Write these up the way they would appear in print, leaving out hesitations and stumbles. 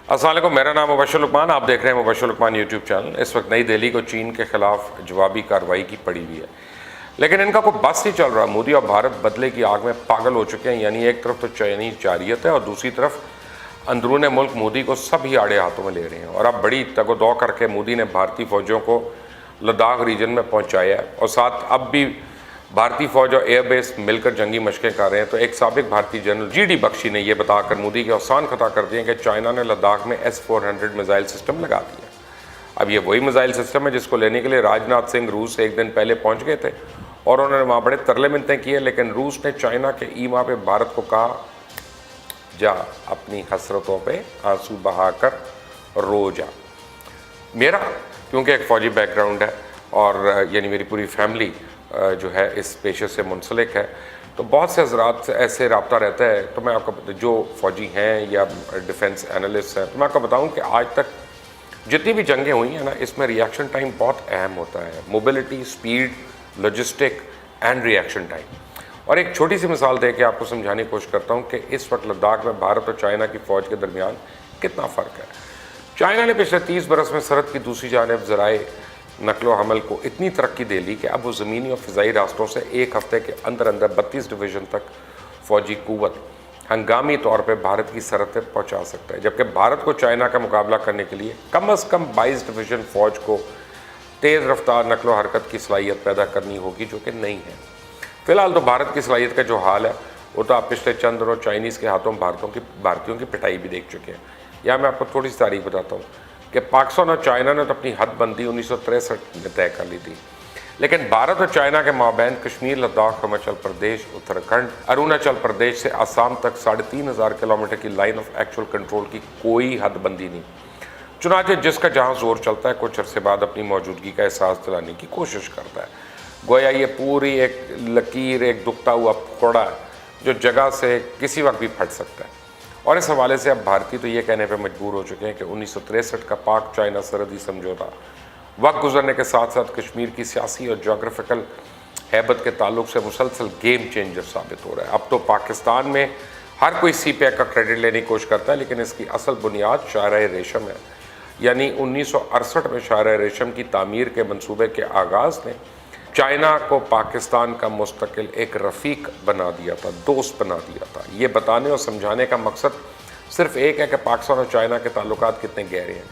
السلام علیکم، میرا نام مبشر لقمان، آپ دیکھ رہے ہیں مبشر لقمان یوٹیوب چینل۔ اس وقت نئی دہلی کو چین کے خلاف جوابی کارروائی کی پڑی ہوئی ہے، لیکن ان کا کوئی بس نہیں چل رہا۔ مودی اور بھارت بدلے کی آگ میں پاگل ہو چکے ہیں۔ یعنی ایک طرف تو چائنیز جارحیت ہے اور دوسری طرف اندرون ملک مودی کو سب ہی آڑے ہاتھوں میں لے رہے ہیں۔ اور اب بڑی تگ و دو کر کے مودی نے بھارتی فوجوں کو لداخ ریجن میں پہنچایا ہے، اور ساتھ اب بھی بھارتی فوج اور ایئر بیس مل کر جنگی مشقیں کر رہے ہیں۔ تو ایک سابق بھارتی جنرل جی ڈی بخشی نے یہ بتا کر مودی کے آسان خطا کر دیا کہ چائنا نے لداخ میں S-400 میزائل سسٹم لگا دیا۔ اب یہ وہی میزائل سسٹم ہے جس کو لینے کے لیے راجناتھ سنگھ روس سے ایک دن پہلے پہنچ گئے تھے، اور انہوں نے وہاں بڑے ترلے منتیں کیے، لیکن روس نے چائنا کے ایما پہ بھارت کو کہا جا اپنی حسرتوں پہ آنسو بہا کر رو جا۔ میرا کیونکہ ایک فوجی بیک گراؤنڈ ہے اور یعنی میری پوری فیملی جو ہے اس پیشے سے منسلک ہے، تو بہت سے حضرات سے ایسے رابطہ رہتا ہے۔ تو میں آپ کو جو فوجی ہیں یا ڈیفنس اینالسٹ ہیں، تو میں آپ کو بتاؤں کہ آج تک جتنی بھی جنگیں ہوئی ہیں نا، اس میں ریئیکشن ٹائم بہت اہم ہوتا ہے۔ Mobility, speed, logistic and reaction time. اور ایک چھوٹی سی مثال دے کے آپ کو سمجھانے کی کوشش کرتا ہوں کہ اس وقت لداخ میں بھارت اور چائنا کی فوج کے درمیان کتنا فرق ہے۔ چائنا نے پچھلے 30 برس میں سرحد کی دوسری جانب ذرائع نقل و حمل کو اتنی ترقی دے لی کہ اب وہ زمینی اور فضائی راستوں سے ایک ہفتے کے اندر 32 ڈویژن تک فوجی قوت ہنگامی طور پہ بھارت کی سرحد تک پہنچا سکتا ہے، جبکہ بھارت کو چائنا کا مقابلہ کرنے کے لیے کم از کم 22 ڈویژن فوج کو تیز رفتار نقل و حرکت کی صلاحیت پیدا کرنی ہوگی، جو کہ نہیں ہے۔ فی الحال تو بھارت کی صلاحیت کا جو حال ہے وہ تو آپ پچھلے چند دنوں چائنیز کے ہاتھوں بھارتیوں کی پٹائی بھی دیکھ چکے ہیں۔ یا میں آپ کو تھوڑی سی تاریخ بتاتا ہوں کہ پاکستان اور چائنا نے تو اپنی حد بندی 1963 میں طے کر لی تھی، لیکن بھارت اور چائنا کے مابین کشمیر، لداخ، ہماچل پردیش، اتراکھنڈ، اروناچل پردیش سے آسام تک 3500 کلومیٹر کی لائن آف ایکچوئل کنٹرول کی کوئی حد بندی نہیں۔ چنانچہ جس کا جہاں زور چلتا ہے کچھ عرصے بعد اپنی موجودگی کا احساس دلانے کی کوشش کرتا ہے۔ گویا یہ پوری ایک لکیر، ایک دکھتا ہوا پھوڑا ہے جو جگہ سے کسی وقت بھی پھٹ سکتا ہے۔ اور اس حوالے سے اب بھارتی تو یہ کہنے پہ مجبور ہو چکے ہیں کہ 1963 کا پاک چائنا سرحدی سمجھوتہ وقت گزرنے کے ساتھ ساتھ کشمیر کی سیاسی اور جغرافیکل ہیبت کے تعلق سے مسلسل گیم چینجر ثابت ہو رہا ہے۔ اب تو پاکستان میں ہر کوئی سی پیک کا کریڈٹ لینے کی کوشش کرتا ہے، لیکن اس کی اصل بنیاد شاہراہ ریشم ہے۔ یعنی 1968 میں شاہراہ ریشم کی تعمیر کے منصوبے کے آغاز نے چائنا کو پاکستان کا مستقل ایک رفیق بنا دیا تھا، دوست بنا دیا تھا۔ یہ بتانے اور سمجھانے کا مقصد صرف ایک ہے کہ پاکستان اور چائنا کے تعلقات کتنے گہرے ہیں۔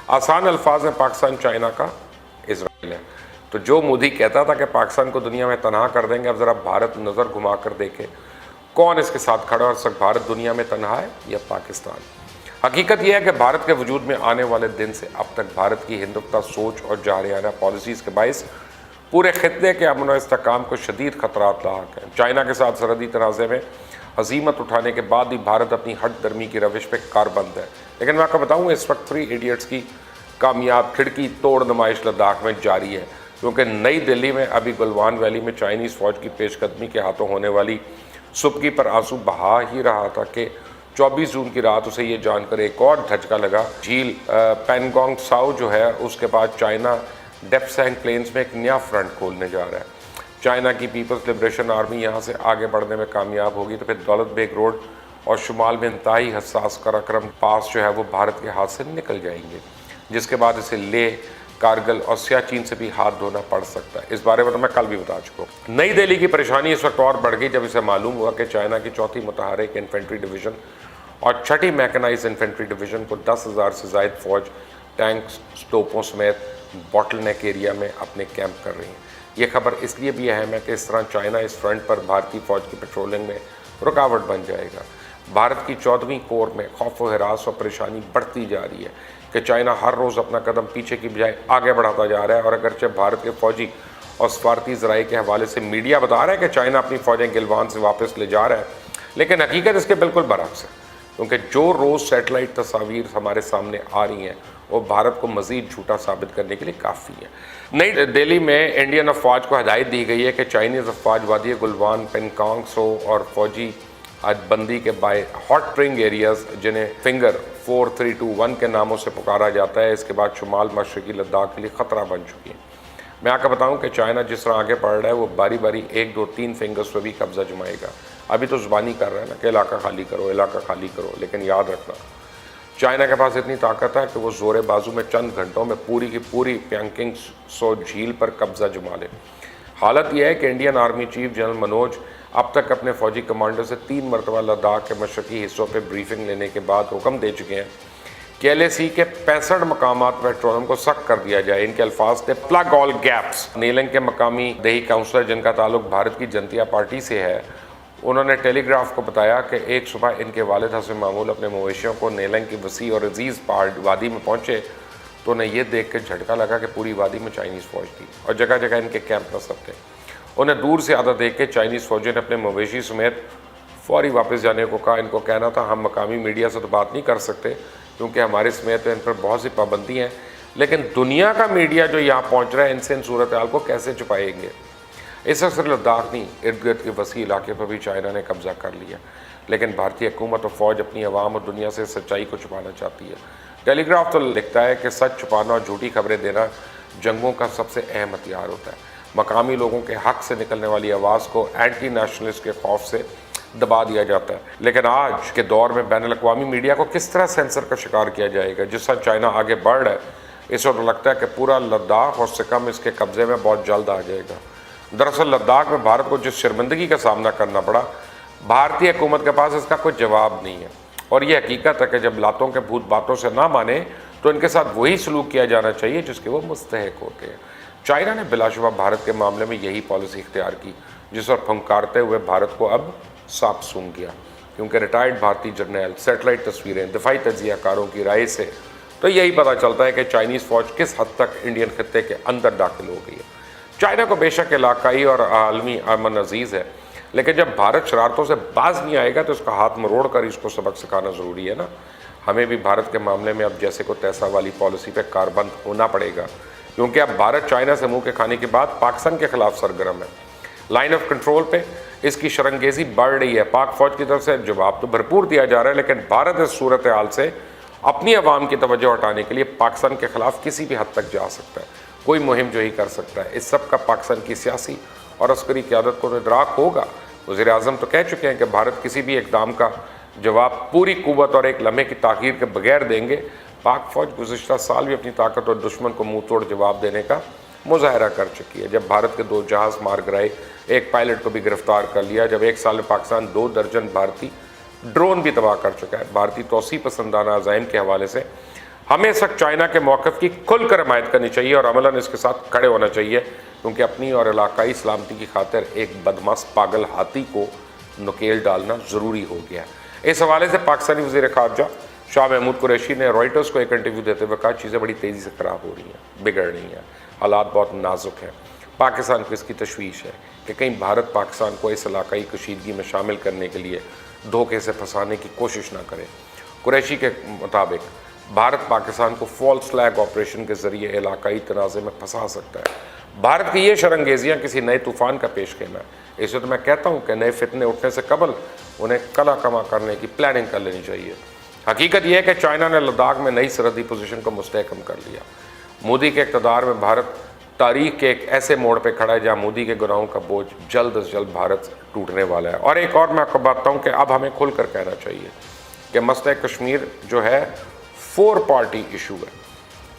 آسان الفاظ میں پاکستان چائنا کا اسرائیل ہے۔ تو جو مودی کہتا تھا کہ پاکستان کو دنیا میں تنہا کر دیں گے، اب ذرا بھارت نظر گھما کر دیکھے کون اس کے ساتھ کھڑا ہے، اور سب بھارت دنیا میں تنہا ہے یا پاکستان؟ حقیقت یہ ہے کہ بھارت کے وجود میں آنے والے دن سے اب تک بھارت کی ہندوتوا سوچ اور جارحانہ پالیسیز کے باعث پورے خطے کے امن و استحکام کو شدید خطرات لاحق ہیں۔ چائنا کے ساتھ سرحدی تنازع میں ہزیمت اٹھانے کے بعد بھی بھارت اپنی ہٹ درمی کی روش پہ کاربند ہے۔ لیکن میں آپ کو بتاؤں اس وقت 3 ایڈیٹس کی کامیاب کھڑکی توڑ نمائش لداخ میں جاری ہے، کیونکہ نئی دہلی میں ابھی گلوان ویلی میں چائنیز فوج کی پیش قدمی کے ہاتھوں ہونے والی سبکی پر آنسو بہا ہی رہا تھا کہ 24 جون کی رات اسے یہ جان کر ایک اور دھچکا لگا۔ جھیل پینگونگ ساؤ جو ہے اس کے بعد چائنا ڈیپسینگ پلینز میں ایک نیا فرنٹ کھولنے جا رہا ہے۔ چائنا کی پیپلز لبریشن آرمی یہاں سے آگے بڑھنے میں کامیاب ہوگی تو پھر دولت بیگ روڈ اور شمال میں انتہائی حساس قراقرم پاس جو ہے وہ بھارت کے ہاتھ سے نکل جائیں گے، جس کے بعد اسے لیہ، کارگل اور سیاچین سے بھی ہاتھ دھونا پڑ سکتا ہے۔ اس بارے میں تو میں کل بھی بتا چکا ہوں۔ نئی دہلی کی پریشانی اس وقت اور بڑھ گئی جب اسے معلوم ہوا کہ چائنا کی 4تھی متحرک انفینٹری ڈویژن اور 6ٹھی میکنائز انفینٹری ڈویژن کو 10,000 سے زائد فوج ٹینکس، توپوں سمیت باٹل نیک ایریا میں اپنے کیمپ کر رہی ہیں۔ یہ خبر اس لیے بھی اہم ہے کہ اس طرح چائنا اس فرنٹ پر بھارتی فوج کی پیٹرولنگ میں رکاوٹ بن جائے گا۔ بھارت کی 14ویں کور میں خوف و ہراس اور پریشانی بڑھتی جا رہی ہے کہ چائنا ہر روز اپنا قدم پیچھے کی بجائے آگے بڑھاتا جا رہا ہے، اور اگرچہ بھارت کے فوجی اور سفارتی ذرائع کے حوالے سے میڈیا بتا رہا ہے کہ چائنا اپنی فوجیں گلوان سے واپس لے جا رہا ہے، لیکن حقیقت اس کے بالکل برعکس ہے، کیونکہ جو روز سیٹلائٹ تصاویر ہمارے سامنے آ رہی ہیں وہ بھارت کو مزید جھوٹا ثابت کرنے کے لیے کافی ہے۔ نئی دہلی میں انڈین افواج کو ہدایت دی گئی ہے کہ چائنیز افواج وادی گلوان، پینگونگ سو اور فوجی حد بندی کے بائے ہاٹ اسپرنگ ایریاز جنہیں فنگر 4321 کے ناموں سے پکارا جاتا ہے، اس کے بعد شمال مشرقی لداخ کے لیے خطرہ بن چکی ہیں۔ میں آپ کو بتاؤں کہ چائنا جس طرح آگے بڑھ رہا ہے وہ باری باری 1 2 3 فنگرز پہ بھی قبضہ جمائے گا۔ ابھی تو زبانی کر رہا ہے نا کہ علاقہ خالی کرو، علاقہ خالی کرو، لیکن یاد رکھنا चाइना के पास इतनी ताकत है कि वो जोर बाजू में चंद घंटों में पूरी की पूरी प्यांकिंग सो झील पर कब्जा जमा ले। हालत यह है कि Indian army chief general Manoj अब तक अपने फौजी कमांडर से 3 मरतबा लद्दाख के मशरकी हिस्सों पर ब्रीफिंग लेने के बाद हुक्म दे चुके हैं कि LAC के 65 मकामात पेट्रोलियम को सख्त कर दिया जाए। इनके अल्फाज थे प्लग ऑल गैप्स। नेलंग के मकामी देही काउंसलर जिनका ताल्लुक भारत की जनता पार्टी से है, उन्होंने टेलीग्राफ को बताया कि एक सुबह इनके वालिद हसन मामूल अपने मवेशियों को नेलंग की वसी और अजीज़ पहाड़ वादी में पहुँचे तो उन्हें यह देख के झटका लगा कि पूरी वादी में चाइनीज़ फ़ौज थी और जगह जगह इनके कैंप नस्ब थे। उन्हें दूर से आधा देख के चाइनीज़ फ़ौजी ने अपने मवेशी समेत फौरी वापस जाने को कहा। इनको कहना था हम मकामी मीडिया से तो बात नहीं कर सकते क्योंकि हमारे समेत इन पर बहुत सी पाबंदी हैं, लेकिन दुनिया का मीडिया जो यहाँ पहुँच रहा है इनसे इन सूरत हाल को कैसे छुपाएंगे। इस सिर्फ लद्दाख नहीं, इर्द गिर्द के वसी इलाके पर भी चाइना ने कब्जा कर लिया, लेकिन भारतीय हुकूमत और फ़ौज अपनी आवाम और दुनिया से सच्चाई को छुपाना चाहती है। टेलीग्राफ तो लिखता है कि सच छुपाना और झूठी खबरें देना जंगों का सबसे अहम हथियार होता है। मकामी लोगों के हक़ से निकलने वाली आवाज़ को एंटी नेशनलिस्ट के खौफ से दबा दिया जाता है। लेकिन आज के दौर में बैनुल अक़वामी मीडिया को किस तरह सेंसर का शिकार किया जाएगा। जिस तरह चाइना आगे बढ़ रहा है, इस वक्त लगता है कि पूरा लद्दाख और सिक्किम इसके कब्ज़े में बहुत जल्द आ जाएगा। दरअसल लद्दाख में भारत को जिस शर्मिंदगी का सामना करना पड़ा, भारतीय हुकूमत के पास इसका कोई जवाब नहीं है। और ये हकीकत है कि जब लातों के भूत बातों से ना माने तो इनके साथ वही सलूक किया जाना चाहिए जिसके वो मुस्तहिक होते हैं। चाइना ने बिलाशुबा भारत के मामले में यही पॉलिसी इख्तियार की, जिस पर फंकारते हुए भारत को अब सांप सूंघ गया, क्योंकि रिटायर्ड भारतीय जर्नल, सैटेलाइट तस्वीरें, दिफाई तजियाकारों की राय से तो यही पता चलता है कि चाइनीज़ फ़ौज किस हद तक इंडियन खत्ते के अंदर दाखिल हो गई है। चाइना को बेशक इलाकाई और आलमी अमन अजीज़ है, लेकिन जब भारत शरारतों से बाज नहीं आएगा तो उसका हाथ मरोड़ कर इसको सबक सिखाना ज़रूरी है ना। हमें भी भारत के मामले में अब जैसे को तैसा वाली पॉलिसी पे कारबंद होना पड़ेगा, क्योंकि अब भारत चाइना से मुंह के खाने के बाद पाकिस्तान के खिलाफ सरगर्म है। लाइन ऑफ कंट्रोल पे इसकी शरंगेज़ी बढ़ रही है। पाक फ़ौज की तरफ से जवाब तो भरपूर दिया जा रहा है, लेकिन भारत इस सूरत हाल से अपनी आवाम की तवज्जो हटाने के लिए पाकिस्तान के खिलाफ किसी भी हद तक जा सकता है, कोई मुहिम जो ही कर सकता है। इस सब का पाकिस्तान की सियासी और अस्करी क़यादत को इदराक होगा। वज़ीर आज़म तो कह चुके हैं कि भारत किसी भी इक़दाम का जवाब पूरी कुव्वत और एक लम्हे की ताख़ीर के बगैर देंगे। पाक फ़ौज गुज़िश्ता साल भी अपनी ताकत और दुश्मन को मुँह तोड़ जवाब देने का मुज़ाहरा कर चुकी है। जब भारत के 2 जहाज़ मार गिराए, एक पायलट को भी गिरफ्तार कर लिया, जब एक साल में पाकिस्तान 2 दर्जन भारतीय ड्रोन भी तबाह कर चुका है। भारतीय तौसीफ़ पसंदाना अज़ाइम के हवाले से हमें इस वक्त चाइना के मौक़िफ़ की खुलकर हमायत करनी चाहिए और अमलन इसके साथ खड़े होना चाहिए, क्योंकि अपनी और इलाकाई सलामती की खातिर एक बदमाश पागल हाथी को नकेल डालना ज़रूरी हो गया है। इस हवाले से पाकिस्तानी वज़ीर ख़ारजा शाह महमूद कुरैशी ने रॉयटर्स को एक इंटरव्यू देते हुए कहा, चीज़ें बड़ी तेज़ी से ख़राब हो रही हैं, बिगड़ रही हैं, हालात बहुत नाजुक हैं। पाकिस्तान को इसकी तशवीश है कि कहीं भारत पाकिस्तान को इस इलाकाई कशीदगी में शामिल करने के लिए धोखे से फंसाने की कोशिश ना करे। कुरैशी के मुताबिक भारत पाकिस्तान को फॉल्स फ्लैग ऑपरेशन के ज़रिए इलाकाई तनाज़े में फंसा सकता है। भारत की ये शरंगेजियाँ किसी नए तूफ़ान का पेश कहना है। इसलिए तो मैं कहता हूँ कि नए फितने उठने से कबल उन्हें कला कमा करने की प्लानिंग कर लेनी चाहिए। हकीकत यह है कि चाइना ने लद्दाख में नई सरहदी पोजीशन को मुस्तहकम कर लिया। मोदी के इक़्तिदार में भारत तारीख के एक ऐसे मोड़ पे खड़ा है जहाँ मोदी के गुनाहों का बोझ जल्द से जल्द भारत टूटने वाला है। और एक और मैं आपको बताता हूँ कि अब हमें खुल कर कहना चाहिए कि मसला कश्मीर जो है 4 पार्टी इशू है।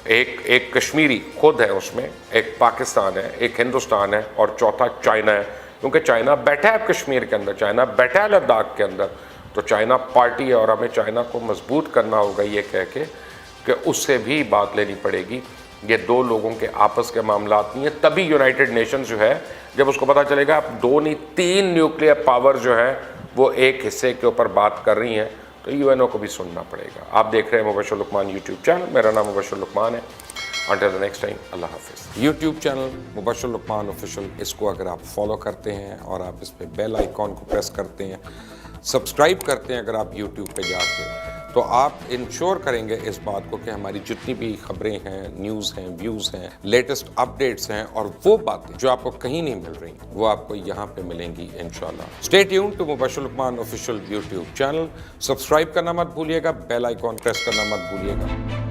एक कश्मीरी खुद है, उसमें एक पाकिस्तान है, एक हिंदुस्तान है और चौथा चाइना है। क्योंकि चाइना बैठा है कश्मीर के अंदर, चाइना बैठा है लद्दाख के अंदर, तो चाइना पार्टी है और हमें चाइना को मजबूत करना होगा ये कह के कि उससे भी बात लेनी पड़ेगी। ये 2 लोगों के आपस के मामला नहीं है। तभी यूनाइटेड नेशंस जो है, जब उसको पता चलेगा अब 2 नहीं 3 न्यूक्लियर पावर जो है वो एक हिस्से के ऊपर बात कर रही हैं, तो यूएनओ को भी सुनना पड़ेगा। आप देख रहे हैं मुबशर लुकमान यूट्यूब चैनल। मेरा नाम मुबशर लुकमान है। अंटिल द नेक्स्ट टाइम, अल्लाह हाफिज़। YouTube channel Mubashar Luqman official, इसको अगर आप फॉलो करते हैं और आप इस पर बेल आइकॉन को प्रेस करते हैं, सब्सक्राइब करते हैं अगर आप यूट्यूब पे जाके, तो आप इंश्योर करेंगे इस बात को कि हमारी जितनी भी खबरें हैं, न्यूज़ हैं, व्यूज़ हैं, लेटेस्ट अपडेट्स हैं और वो बातें जो आपको कहीं नहीं मिल रही, वो आपको यहाँ पे मिलेंगी इंशाल्लाह। Stay tuned to Mubashar Luqman official YouTube channel. Subscribe करना मत भूलिएगा, बेल आइकॉन प्रेस करना मत भूलिएगा।